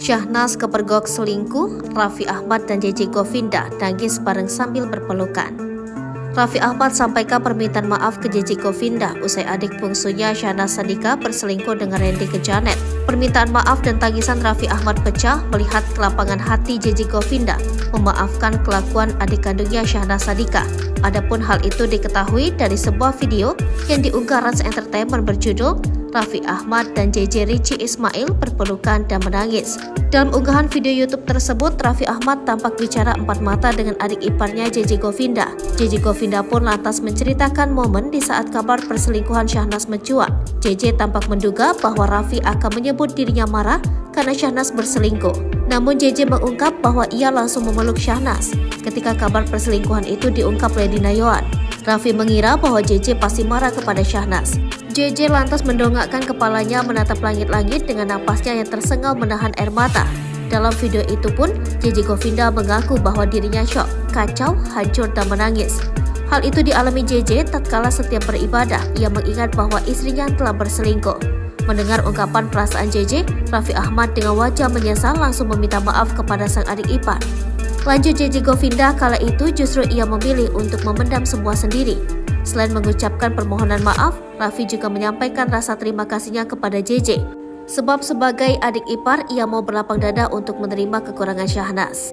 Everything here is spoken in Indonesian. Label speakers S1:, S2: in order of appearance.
S1: Syahnas kepergok selingkuh, Raffi Ahmad dan JJ Govinda nangis bareng sambil berpelukan. Raffi Ahmad sampaikan permintaan maaf ke JJ Govinda usai adik bungsunya Syahnas Sadiqah berselingkuh dengan Randy Kejanet. Permintaan maaf dan tangisan Raffi Ahmad pecah melihat kelapangan hati JJ Govinda memaafkan kelakuan adik kandungnya Syahnas Sadiqah. Adapun hal itu diketahui dari sebuah video yang diunggah Rans Entertainment berjudul Raffi Ahmad dan JJ Richie Ismail berpelukan dan menangis. Dalam unggahan video YouTube tersebut, Raffi Ahmad tampak bicara empat mata dengan adik iparnya JJ Govinda. JJ Govinda pun lantas menceritakan momen di saat kabar perselingkuhan Syahnas mencuat. JJ tampak menduga bahwa Raffi akan menyebut dirinya marah karena Syahnas berselingkuh. Namun JJ mengungkap bahwa ia langsung memeluk Syahnas ketika kabar perselingkuhan itu diungkap Lady Nayoan. Raffi mengira bahwa JJ pasti marah kepada Syahnas. JJ lantas mendongakkan kepalanya menatap langit-langit dengan napasnya yang tersengal menahan air mata. Dalam video itu pun, JJ Govinda mengaku bahwa dirinya syok, kacau, hancur, dan menangis. Hal itu dialami JJ tatkala setiap beribadah, ia mengingat bahwa istrinya telah berselingkuh. Mendengar ungkapan perasaan JJ, Raffi Ahmad dengan wajah menyesal langsung meminta maaf kepada sang adik ipar. Lanjut JJ Govinda, kala itu justru ia memilih untuk memendam semua sendiri. Selain mengucapkan permohonan maaf, Raffi juga menyampaikan rasa terima kasihnya kepada JJ. Sebab sebagai adik ipar, ia mau berlapang dada untuk menerima kekurangan Syahnas.